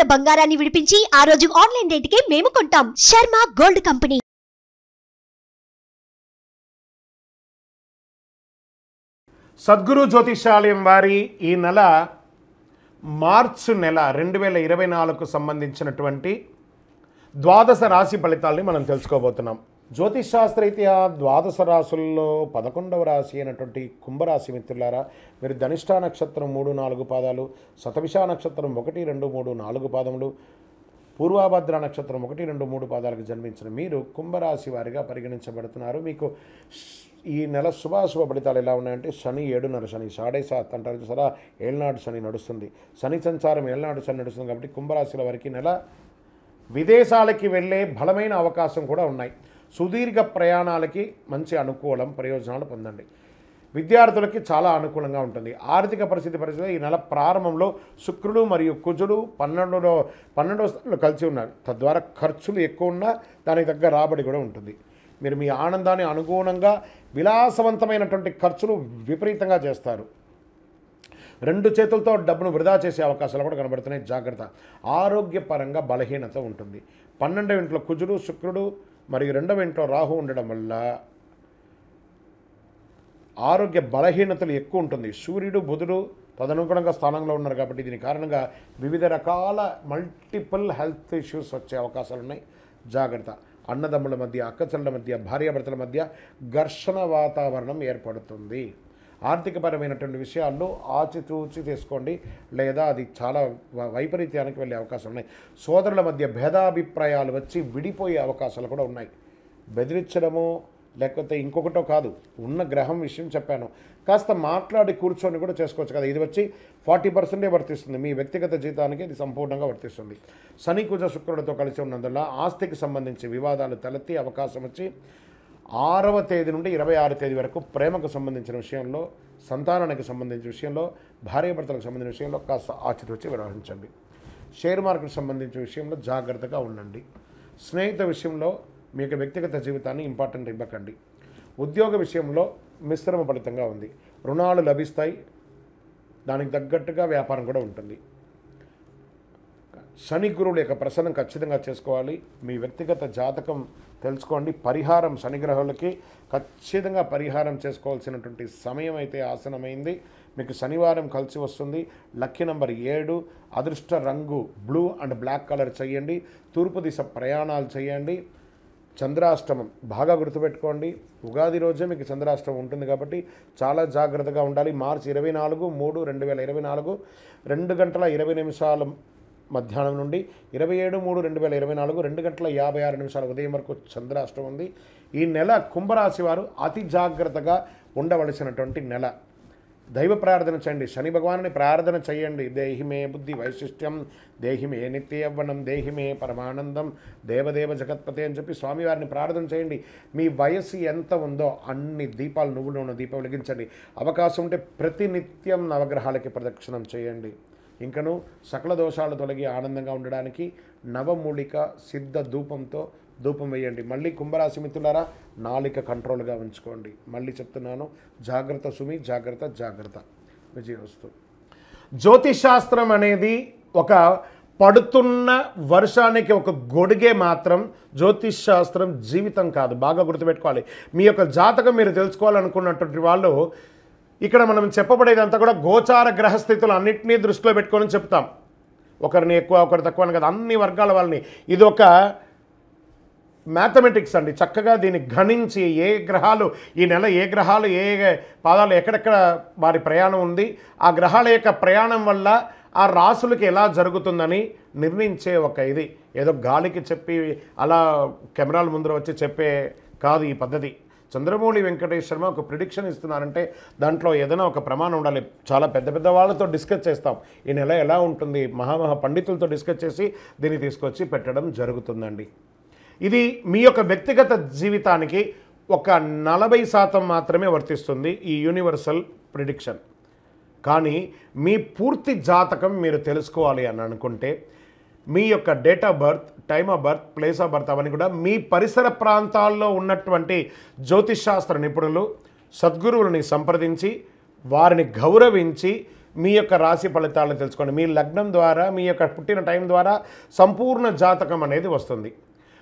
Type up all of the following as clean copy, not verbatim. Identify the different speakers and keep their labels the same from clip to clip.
Speaker 1: ఉన్న బంగారాన్ని విడిపించి ఆ రోజు ఆన్లైన్ రేటుకే మేము కొంటాం. Sharma gold company.
Speaker 2: సద్గురు జ్యోతిషాలయం వారి ఈ నెల మార్చి నెల 2024కు సంబంధించినటువంటి ద్వాదశ రాశి ఫలితాలని మనం తెలుసుకోబోతున్నాం. జ్యోతిషాస్త్రరీత్యా ద్వాదశ రాశుల్లో 11వ రాశి అయినటువంటి కుంభరాశి మిత్రులారా, మీరు ధనిష్ఠా నక్షత్రం 3-4 పాదాలు, శతభిష నక్షత్రం 1-2-3-4 పాదములు, పూర్వాభద్ర నక్షత్రం 1-2-3 పాదాలకు జన్మించిన మీరు కుంభరాశి వారిగా పరిగణించబడుతున్నారు. మీకు ఈ నెల శుభాశుభ ఫలితాలు ఎలా ఉన్నాయంటే, శని 7.5 శని 7.5 అంటారు చూసారా, ఏళ్ళనాడు శని నడుస్తుంది. శని సంచారం ఏళ్ళనాడు శని నడుస్తుంది కాబట్టి కుంభరాశుల వారికి నెల విదేశాలకి వెళ్ళే బలమైన అవకాశం కూడా ఉన్నాయి. సుదీర్ఘ ప్రయాణాలకి మంచి అనుకూలం, ప్రయోజనాలు పొందండి. విద్యార్థులకి చాలా అనుకూలంగా ఉంటుంది. ఆర్థిక పరిస్థితి ఈ నెల ప్రారంభంలో శుక్రుడు మరియు కుజుడు 12వ స్థానంలో కలిసి ఉన్నారు. తద్వారా ఖర్చులు ఎక్కువ ఉన్నా దానికి తగ్గ రాబడి కూడా ఉంటుంది. మీరు మీ ఆనందాన్ని అనుగుణంగా విలాసవంతమైనటువంటి ఖర్చులు విపరీతంగా చేస్తారు. 2 చేతులతో డబ్బును వృధా చేసే అవకాశాలు కూడా కనబడుతున్నాయి. జాగ్రత్త. ఆరోగ్యపరంగా బలహీనత ఉంటుంది. 12వ ఇంట్లో కుజుడు, శుక్రుడు మరియు 2వ ఇంట్లో రాహు ఉండడం వల్ల ఆరోగ్య బలహీనతలు ఎక్కువ ఉంటుంది. సూర్యుడు, బుధుడు తదనుగుణంగా స్థానంలో ఉన్నారు కాబట్టి దీని కారణంగా వివిధ రకాల మల్టిపుల్ హెల్త్ ఇష్యూస్ వచ్చే అవకాశాలు ఉన్నాయి. జాగ్రత్త. అన్నదమ్ముల మధ్య, అక్కచెల్లెల మధ్య, భార్యాభర్తల మధ్య ఘర్షణ వాతావరణం ఏర్పడుతుంది. ఆర్థికపరమైనటువంటి విషయాల్లో ఆచితూచి తీసుకోండి, లేదా అది చాలా వైపరీత్యానికి వెళ్ళే అవకాశాలు ఉన్నాయి. సోదరుల మధ్య భేదాభిప్రాయాలు వచ్చి విడిపోయే అవకాశాలు కూడా ఉన్నాయి. బెదిరించడము లేకపోతే ఇంకొకటో కాదు, ఉన్న గ్రహం విషయం చెప్పాను, కాస్త మాట్లాడి కూర్చొని కూడా చేసుకోవచ్చు కదా. ఇది వచ్చి 40% వర్తిస్తుంది. మీ వ్యక్తిగత జీవితానికి ఇది సంపూర్ణంగా వర్తిస్తుంది. శని, కుజ, శుక్రుడితో కలిసి ఉన్నందువల్ల ఆస్తికి సంబంధించి వివాదాలు తలెత్తే అవకాశం వచ్చి 6వ తేదీ నుండి 26వ తేదీ వరకు ప్రేమకు సంబంధించిన విషయంలో, సంతానానికి సంబంధించిన విషయంలో, భార్యాభర్తలకు సంబంధించిన విషయంలో కాస్త ఆచితూచి వ్యవహరించండి. షేర్ మార్కెట్ సంబంధించిన విషయంలో జాగ్రత్తగా ఉండండి. స్నేహిత విషయంలో మీ యొక్క వ్యక్తిగత జీవితాన్ని ఇంపార్టెంట్ ఇవ్వకండి. ఉద్యోగ విషయంలో మిశ్రమ ఫలితంగా ఉంది. రుణాలు లభిస్తాయి, దానికి తగ్గట్టుగా వ్యాపారం కూడా ఉంటుంది. శని గురువుల యొక్క ప్రసన్నం ఖచ్చితంగా చేసుకోవాలి. మీ వ్యక్తిగత జాతకం తెలుసుకోండి. పరిహారం శనిగ్రహాలకి ఖచ్చితంగా పరిహారం చేసుకోవాల్సినటువంటి సమయం అయితే ఆసనమైంది. మీకు శనివారం కలిసి వస్తుంది. లక్కీ నంబర్ 7, అదృష్ట రంగు బ్లూ అండ్ బ్లాక్ కలర్ చేయండి. తూర్పు దిశ ప్రయాణాలు చేయండి. చంద్రాష్టమం బాగా గుర్తుపెట్టుకోండి. ఉగాది రోజే మీకు చంద్రాష్టమం ఉంటుంది కాబట్టి చాలా జాగ్రత్తగా ఉండాలి. మార్చి 24/3/2024 2:20 మధ్యాహ్నం నుండి 27/3/2024 2:56 ఉదయం వరకు చంద్రాష్టమం ఉంది. ఈ నెల కుంభరాశి వారు అతి జాగ్రత్తగా ఉండవలసినటువంటి నెల. దైవ ప్రార్థన చేయండి. శని భగవానుని ప్రార్థన చేయండి. దేహిమే బుద్ధి వైశిష్ట్యం, దేహిమే నిత్య యవ్వనం, దేహిమే పరమానందం, దేవదేవ జగత్పతే అని చెప్పి స్వామివారిని ప్రార్థన చేయండి. మీ వయస్సు ఎంత ఉందో అన్ని దీపాలు, నువ్వులు ఉన్న దీపం వెలిగించండి. అవకాశం ఉంటే ప్రతినిత్యం నవగ్రహాలకి ప్రదక్షిణం చేయండి. ఇంకను సకల దోషాలు తొలగి ఆనందంగా ఉండడానికి నవమూలిక సిద్ధ ధూపం వేయండి. మళ్ళీ కుంభరాశి మిత్రులారా, నాలిక కంట్రోల్గా ఉంచుకోండి. మళ్ళీ చెప్తున్నాను, జాగ్రత్త సుమి, జాగ్రత్త జాగ్రత్త. విజయవస్తు. జ్యోతిషాస్త్రం అనేది ఒక పడుతున్న వర్షానికి ఒక గొడుగే మాత్రం. జ్యోతిషాస్త్రం జీవితం కాదు. బాగా గుర్తుపెట్టుకోవాలి. మీ యొక్క జాతకం మీరు తెలుసుకోవాలనుకున్నటువంటి వాళ్ళు ఇక్కడ మనం చెప్పబడేదంతా కూడా గోచార గ్రహస్థితులు అన్నింటినీ దృష్టిలో పెట్టుకొని చెప్తాం. ఒకరిని ఎక్కువ ఒకరు తక్కువ అని కదా, అన్ని వర్గాల వాళ్ళని. ఇది ఒక మ్యాథమెటిక్స్ అండి. చక్కగా దీన్ని గణించి ఏ గ్రహాలు ఈ నెల, ఏ గ్రహాలు ఏ పాదాలు ఎక్కడెక్కడ వారి ప్రయాణం ఉంది, ఆ గ్రహాల యొక్క ప్రయాణం వల్ల ఆ రాసులకి ఎలా జరుగుతుందని నిర్ణయించే ఒక ఇది. ఏదో గాలికి చెప్పి అలా కెమెరాల ముందర వచ్చి చెప్పే కాదు ఈ పద్ధతి. చంద్రమౌళి వెంకటేష్ శర్మ ఒక ప్రిడిక్షన్ ఇస్తున్నారంటే దాంట్లో ఏదైనా ఒక ప్రమాణం ఉండాలి. చాలా పెద్ద పెద్ద వాళ్ళతో డిస్కస్ చేస్తాం. ఈ నెల ఎలా ఉంటుంది, మహామహా పండితులతో డిస్కస్ చేసి దీన్ని తీసుకొచ్చి పెట్టడం జరుగుతుందండి. ఇది మీ యొక్క వ్యక్తిగత జీవితానికి ఒక 40% మాత్రమే వర్తిస్తుంది ఈ యూనివర్సల్ ప్రిడిక్షన్. కానీ మీ పూర్తి జాతకం మీరు తెలుసుకోవాలి అని అనుకుంటే మీ యొక్క date of birth, time of birth, place of birth అవన్నీ కూడా మీ పరిసర ప్రాంతాల్లో ఉన్నటువంటి జ్యోతిషాస్త్ర నిపుణులు, సద్గురువులని సంప్రదించి వారిని గౌరవించి మీ యొక్క రాశి ఫలితాలను తెలుసుకోండి. మీ లగ్నం ద్వారా, మీ యొక్క పుట్టిన టైం ద్వారా సంపూర్ణ జాతకం అనేది వస్తుంది.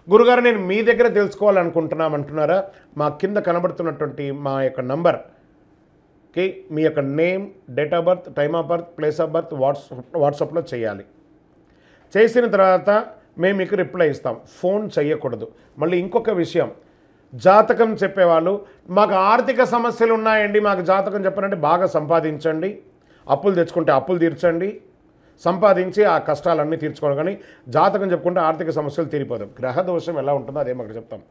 Speaker 2: గురుగారు నేను మీ దగ్గర తెలుసుకోవాలనుకుంటున్నామంటున్నారా? మా కింద కనబడుతున్నటువంటి మా యొక్క నంబర్కి మీ యొక్క name, date of birth, time of birth, place of birth వాట్సాప్లో చేయాలి. చేసిన తర్వాత మేము మీకు రిప్లై ఇస్తాం. ఫోన్ చేయకూడదు. మళ్ళీ ఇంకొక విషయం, జాతకం చెప్పేవాళ్ళు మాకు ఆర్థిక సమస్యలు ఉన్నాయండి, మాకు జాతకం చెప్పారంటే బాగా సంపాదించండి, అప్పులు తెచ్చుకుంటే అప్పులు తీర్చండి, సంపాదించి ఆ కష్టాలన్నీ తీర్చుకోవడం. కానీ జాతకం చెప్పుకుంటే ఆర్థిక సమస్యలు తీరిపోదాం. గ్రహ దోషం ఎలా ఉంటుందో అదే మాకు చెప్తాం.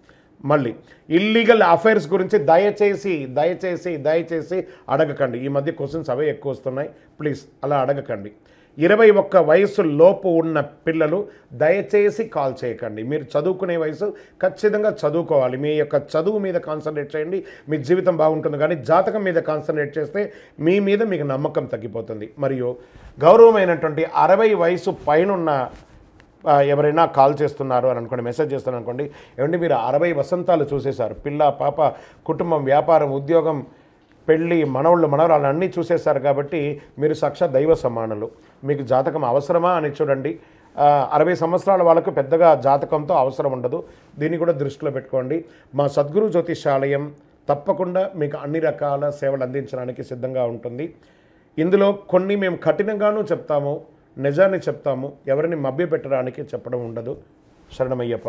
Speaker 2: మళ్ళీ ఇల్లీగల్ అఫైర్స్ గురించి దయచేసి దయచేసి దయచేసి అడగకండి. ఈ మధ్య క్వశ్చన్స్ అవే ఎక్కువ వస్తున్నాయి. ప్లీజ్ అలా అడగకండి. 21 వయసు లోపు ఉన్న పిల్లలు దయచేసి కాల్ చేయకండి. మీరు చదువుకునే వయసు ఖచ్చితంగా చదువుకోవాలి. మీ యొక్క చదువు మీద కాన్సన్ట్రేట్ చేయండి, మీ జీవితం బాగుంటుంది. కానీ జాతకం మీద కాన్సన్ట్రేట్ చేస్తే మీ మీద మీకు నమ్మకం తగ్గిపోతుంది. మరియు గౌరవమైనటువంటి 60 వయసు పైనున్న ఎవరైనా కాల్ చేస్తున్నారు అని అనుకోండి, మెసేజ్ చేస్తున్నారు అనుకోండి, ఏమంటే మీరు 60 వసంతాలు చూసేశారు, పిల్ల పాప, కుటుంబం, వ్యాపారం, ఉద్యోగం, పెళ్ళి, మనవళ్ళు మనవరాళ్ళు అన్నీ చూసేశారు. కాబట్టి మీరు సాక్షాత్ దైవ సమానులు. మీకు జాతకం అవసరమా అని చూడండి. 60 సంవత్సరాల వాళ్ళకు పెద్దగా జాతకంతో అవసరం ఉండదు. దీన్ని కూడా దృష్టిలో పెట్టుకోండి. మా సద్గురు జ్యోతిషాలయం తప్పకుండా మీకు అన్ని రకాల సేవలు అందించడానికి సిద్ధంగా ఉంటుంది. ఇందులో కొన్ని మేము కఠినంగానూ చెప్తాము, నిజాన్ని చెప్తాము, ఎవరిని మభ్యపెట్టడానికి చెప్పడం ఉండదు. శరణమయ్యప్ప.